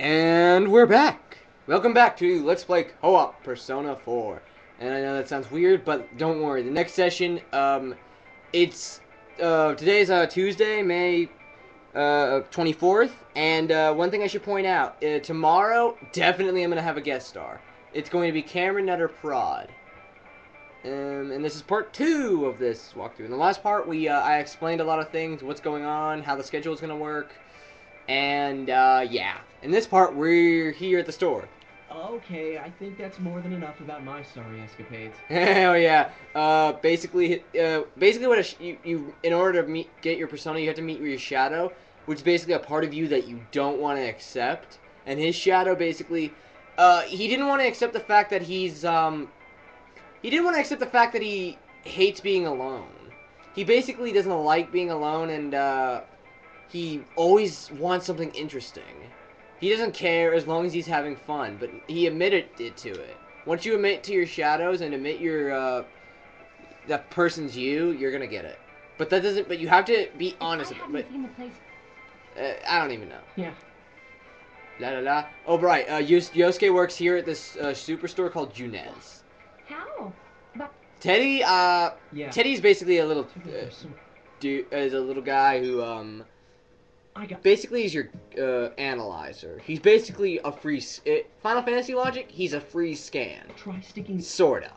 And we're back. Welcome back to Let's Play Co-op Persona 4. And I know that sounds weird, but don't worry. The next session, today's Tuesday, May 24th. And one thing I should point out, tomorrow, definitely I'm going to have a guest star. It's going to be Cameron Nutter Prod. And this is part 2 of this walkthrough. In the last part, I explained a lot of things, what's going on, how the schedule is going to work. And, yeah. In this part, we're here at the store. Okay, I think that's more than enough about my sorry escapades. Hell yeah. Basically what you in order to get your persona, you have to meet your shadow, which is basically a part of you that you don't want to accept. And his shadow basically, he didn't want to accept the fact that he hates being alone. He basically doesn't like being alone, and, he always wants something interesting. He doesn't care as long as he's having fun, but he admitted it to it. Once you admit to your shadows and admit that person's you're gonna get it. But that doesn't. But you have to be honest about it. I don't even know. Yeah. La la la. Oh right. Yosuke works here at this superstore called Junez. How? But Teddy. Yeah. Teddy's basically a little is a little guy who basically he's your analyzer. He's basically a free Final Fantasy logic. He's a free scan. Try sticking. Sorta.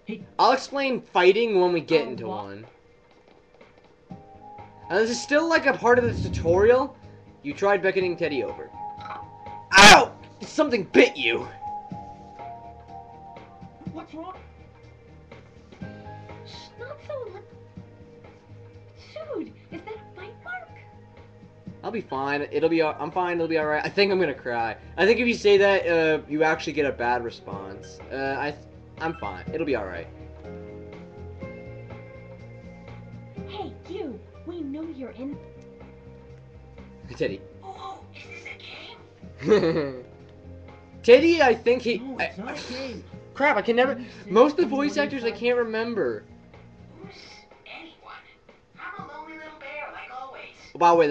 Hey. I'll explain fighting when we get into one. And this is still like a part of this tutorial. You tried beckoning Teddy over. Ow! Something bit you. What's wrong? not so. Dude, is that a bite mark? I'll be fine. I'm fine. It'll be alright. I think I'm gonna cry. I think if you say that, you actually get a bad response. I'm fine. It'll be alright. Hey, you. We know you're in. Teddy. Oh, is this a game? Teddy, I think he. No, it's not a game. Crap, I can never. Most of the voice actors I can't remember. Who's anyone? I'm a lonely little bear, like always. By the way,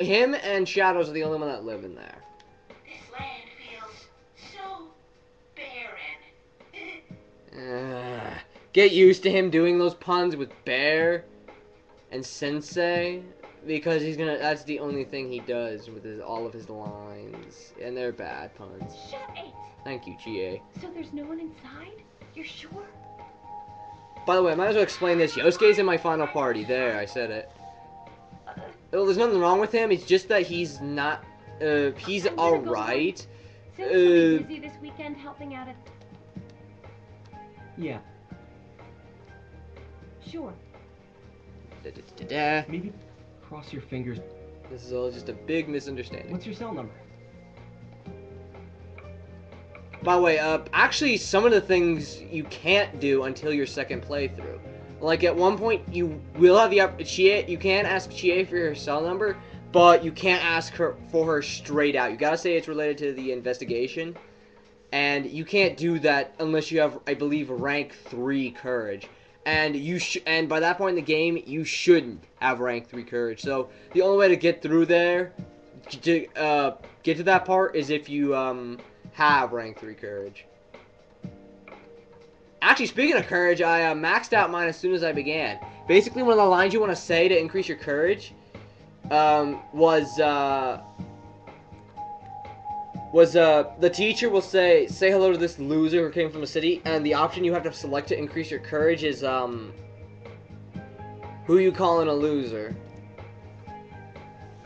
him and Shadows are the only one that live in there. This land feels so barren. Get used to him doing those puns with Bear and Sensei, because that's the only thing he does with all of his lines, and they're bad puns. Shut it. Thank you, GA. So there's no one inside? You're sure? By the way, I might as well explain this. Yosuke's in my final party. There, I said it. Well, there's nothing wrong with him. It's just that he's not. He's alright. So you'll be busy this weekend helping out at. Yeah. Sure. Maybe cross your fingers. This is all just a big misunderstanding. What's your cell number? By the way, actually, some of the things you can't do until your second playthrough. Like, at one point, you will have the opportunity. You can ask Chie for her cell number, but you can't ask her for her straight out. You gotta say it's related to the investigation, and you can't do that unless you have, I believe, rank 3 courage. And and by that point in the game, you shouldn't have rank 3 courage. So the only way to get through there, to get to that part, is if you have rank 3 courage. Actually, speaking of courage, I maxed out mine as soon as I began. Basically, one of the lines you want to say to increase your courage was the teacher will say hello to this loser who came from the city, and the option you have to select to increase your courage is who you calling a loser.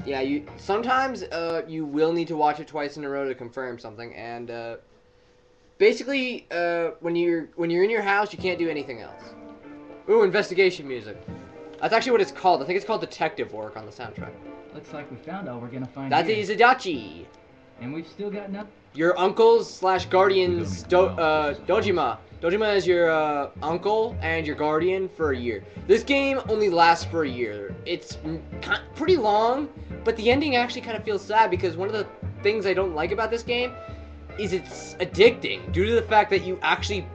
Yeah, sometimes you will need to watch it twice in a row to confirm something, and basically when you're in your house, you can't do anything else. Ooh, investigation music. That's actually what it's called. I think it's called detective work on the soundtrack. Looks like we found all we're gonna find. That here. is Adachi. And we've still got nothing. Your uncle's / guardian's Dojima. Dojima is your uncle and your guardian for a year. This game only lasts for a year. It's pretty long, but the ending actually kind of feels sad because one of the things I don't like about this game is it's addicting due to the fact that you actually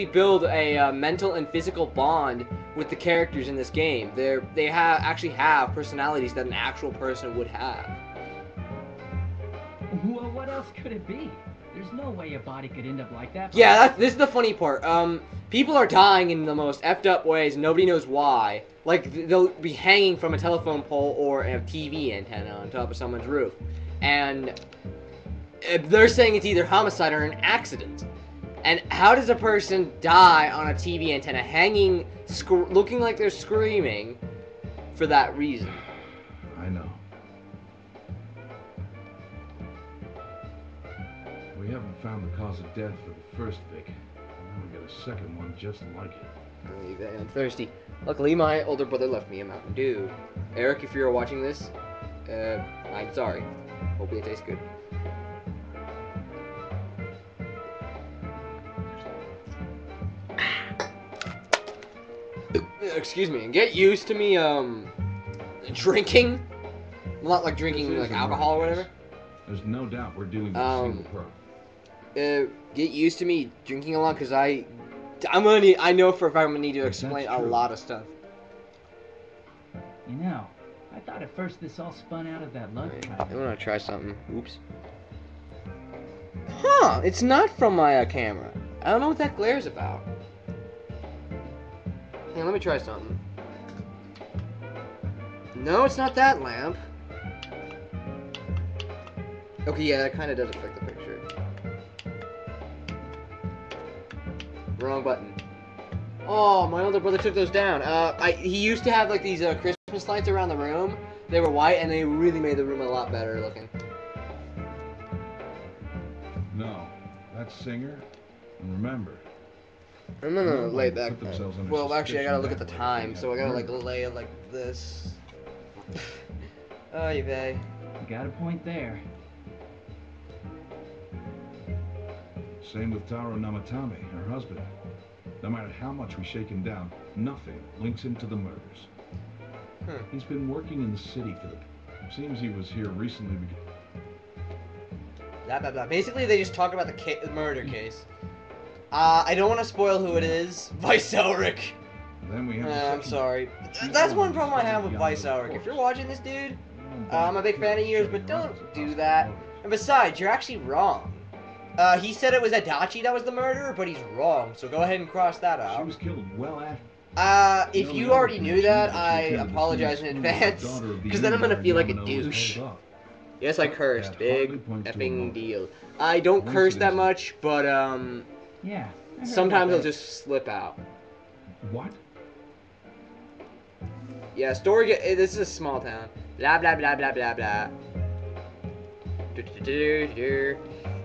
build a mental and physical bond with the characters in this game. They actually have personalities that an actual person would have. Well, what else could it be? There's no way a body could end up like that. Yeah, this is the funny part. People are dying in the most effed up ways. Nobody knows why. Like, they'll be hanging from a telephone pole or a TV antenna on top of someone's roof. And they're saying it's either homicide or an accident. And how does a person die on a TV antenna hanging, looking like they're screaming for that reason? I know. We haven't found the cause of death for the first Vic. And we got a second one just like it. I'm thirsty. Luckily, my older brother left me a Mountain Dew. Eric, if you're watching this, I'm sorry. Hopefully it tastes good. Excuse me. And get used to me, drinking. Not like drinking like alcohol or whatever. There's no doubt we're dealing with a single pearl. Get used to me drinking a lot, because I know for a fact I'm gonna need to explain a lot of stuff. You know, I thought at first this all spun out of that love triangle. I wanna try something. Oops. Huh, it's not from my camera. I don't know what that glare's about. Hey, let me try something. No, it's not that lamp. Okay, yeah, that kind of does affect the picture. Wrong button. Oh, my older brother took those down. He used to have like these Christmas lights around the room. They were white, and they really made the room a lot better looking. No, that's Singer. And remember, I'm gonna lay back. Put themselves under Well, actually, I gotta look at the suspicion time, that so I way. gotta like lay it like this. Oh, you vey. You got a point there. Same with Taro Namatame, her husband. No matter how much we shake him down, nothing links him to the murders. He's been working in the city for the... Seems he was here recently because... Blah, blah, blah. Basically, they just talk about the murder case. I don't want to spoil who it is. Vice Elric. Then we have the I'm second- sorry. That's one problem I have with Vice Elric. If you're watching this, dude, I'm a big fan of yours, but don't do that. And besides, you're actually wrong. He said it was Adachi that was the murderer, but he's wrong, so go ahead and cross that She out. was killed well after... If you already knew that, I apologize in advance, because then I'm gonna feel like a douche. Yes, I cursed. Big effing deal. I don't curse that much, but, Yeah. I heard sometimes about I'll that. just slip out. What? Yeah, this is a small town. Blah, blah, blah, blah, blah, blah.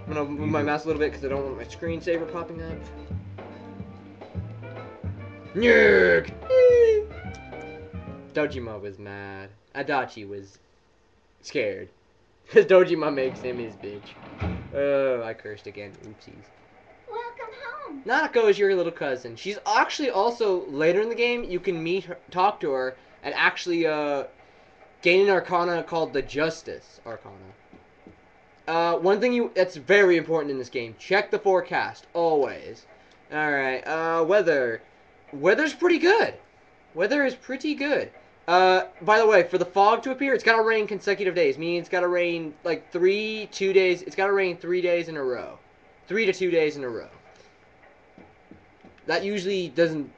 I'm gonna move my mouse a little bit because I don't want my screensaver popping up. Nyerk! Dojima was mad. Adachi was scared. Because Dojima makes him his bitch. Oh, I cursed again. Oopsies. Welcome home. Nanako is your little cousin. She's actually also, later in the game, you can meet her, talk to her, and actually gain an arcana called the Justice Arcana. One thing that's very important in this game, check the forecast, always. Alright, weather. Weather's pretty good. Weather is pretty good. By the way, for the fog to appear, it's gotta rain consecutive days, meaning it's gotta rain, like, 2 days, it's gotta rain 3 days in a row. 3 to 2 days in a row. That usually doesn't,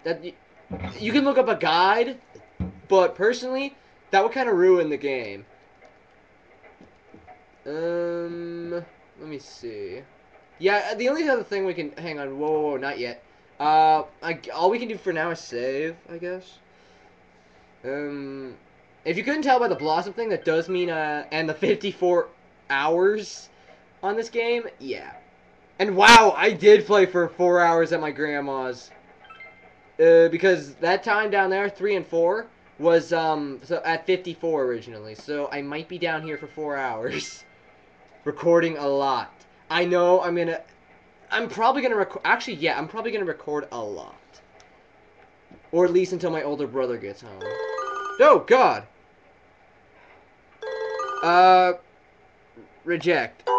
you can look up a guide, but personally, that would kind of ruin the game. Let me see. Yeah, the only other thing we can, hang on, whoa, not yet. All we can do for now is save, I guess. If you couldn't tell by the Blossom thing, that does mean, and the 54 hours on this game, yeah. And wow, I did play for 4 hours at my grandma's. Because that time down there, 3 and 4, was, so at 54 originally. So I might be down here for 4 hours. Recording a lot. I know I'm probably gonna record, actually, yeah, I'm probably gonna record a lot. Or at least until my older brother gets home. Oh, God! Reject.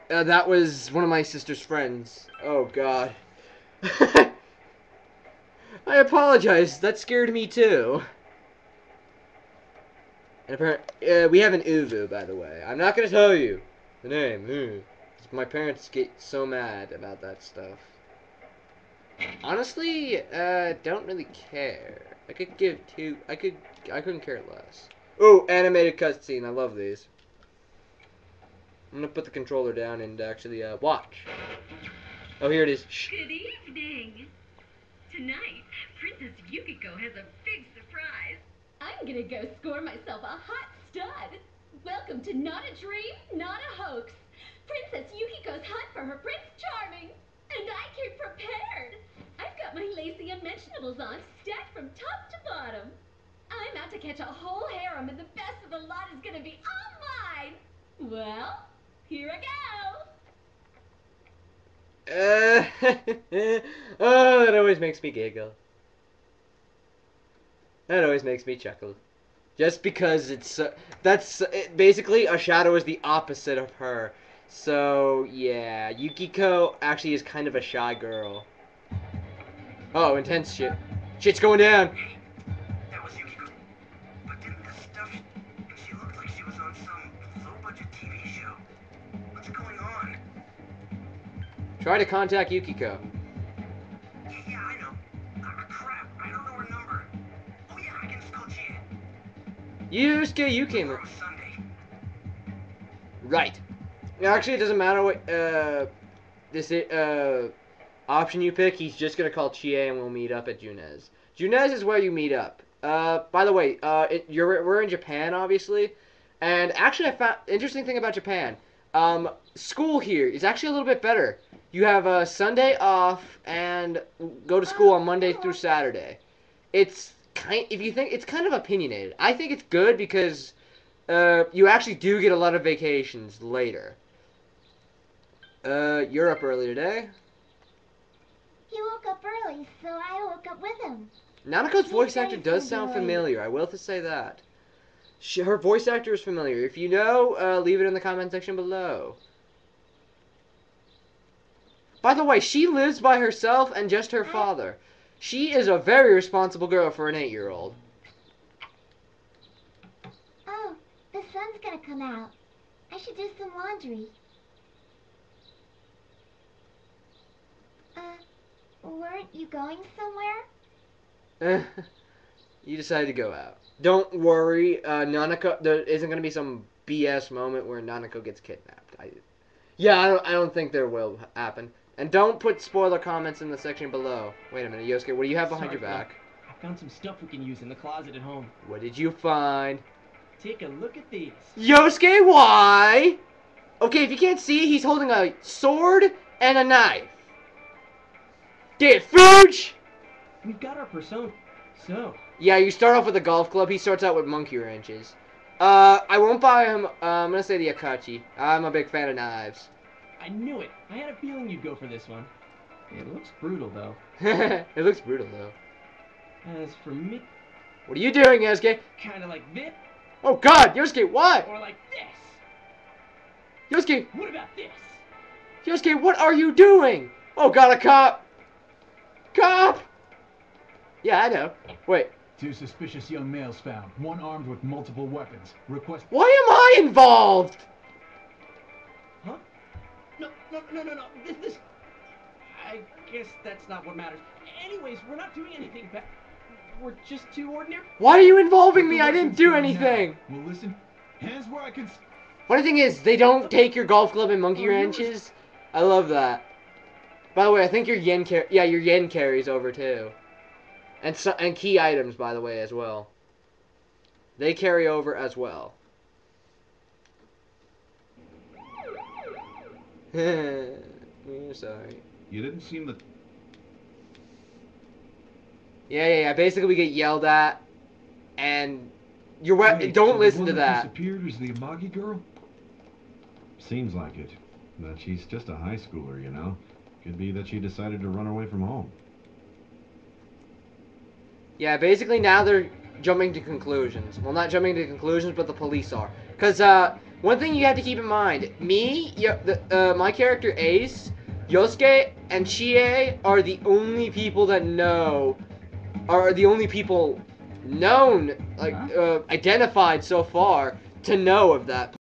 That was one of my sister's friends. Oh, God. I apologize, that scared me too. And apparently, we have an Uvu, by the way. I'm not gonna tell you. The name. My parents get so mad about that stuff. Honestly, don't really care. I could give two. I couldn't care less. Oh, animated cutscene. I love these. I'm gonna put the controller down and actually watch. Oh, here it is. Shh. Good evening. Tonight, Princess Yukiko has a big surprise. I'm gonna go score myself a hot stud. Welcome to Not a Dream, Not a Hoax. Princess Yukiko's hunt for her Prince Charming. And I came prepared. I've got my lacy unmentionables on, stacked from top to bottom. I'm out to catch a whole harem, and the best of the lot is gonna be all mine. Well, here I go. Oh, that always makes me giggle. That always makes me chuckle. Just because it's basically a shadow is the opposite of her. So yeah, Yukiko actually is kind of a shy girl. Oh, intense shit. Shit's going down. Hey, that was Yukiko. But didn't the stuff... She looked like she was on some low-budget TV show. What's going on? Try to contact Yukiko. Yeah, I know. Crap, I don't know her number. Oh yeah, I can just call Gia. Yusuke, you came. Tomorrow's Sunday. Right. Actually, it doesn't matter what this option you pick. He's just gonna call Chie and we'll meet up at Junez. Junez is where you meet up. By the way, we're in Japan, obviously, and actually, I found interesting thing about Japan. School here is actually a little bit better. You have a Sunday off and go to school on Monday through Saturday. It's if you think it's kind of opinionated. I think it's good because you actually do get a lot of vacations later. You're up early today. He woke up early, so I woke up with him. Nanako's voice actor does sound familiar. I will have to say that. Her voice actor is familiar. If you know, leave it in the comment section below. By the way, she lives by herself and just her father. She is a very responsible girl for an 8-year-old. Oh, the sun's gonna come out. I should do some laundry. Weren't you going somewhere? You decided to go out. Don't worry, Nanako. There isn't gonna be some BS moment where Nanako gets kidnapped. I don't think there will happen. And don't put spoiler comments in the section below. Wait a minute, Yosuke. What do you have behind your back? I found some stuff we can use in the closet at home. What did you find? Take a look at these. Yosuke, why? Okay, if you can't see, he's holding a sword and a knife. Get Fooch! We've got our persona. So. Yeah, you start off with a golf club. He starts out with monkey wrenches. I won't buy him. I'm gonna say the Akachi. I'm a big fan of knives. I knew it. I had a feeling you'd go for this one. It looks brutal, though. It looks brutal, though. As for me... What are you doing, Yosuke? Kinda like this. Oh, God! Yosuke, what? Or like this. Yosuke! What about this? Yosuke, what are you doing? Oh, God, a cop! Cop! Yeah, I know. Wait. 2 suspicious young males found, one armed with multiple weapons. Request... Why am I involved? Huh? No. This... I guess that's not what matters. Anyways, we're not doing anything bad. We're just 2 ordinary... Why are you involving me? I didn't do anything. Well, listen. Hands where I can... Funny thing is, they don't take your golf club and monkey wrenches. I love that. By the way, I think your yen carries over too. And key items, by the way, as well. They carry over as well. We're sorry. You didn't seem to... Yeah. Basically, we get yelled at, and Wait, don't so listen the to one that. Disappeared was the Amagi girl? Seems like it. But she's just a high schooler, you know. Could be that she decided to run away from home. Yeah, basically now they're jumping to conclusions. Well, not jumping to conclusions, but the police are. Because one thing you have to keep in mind, my character Ace, Yosuke, and Chie are the only people that know, are the only people known, like identified so far to know of that.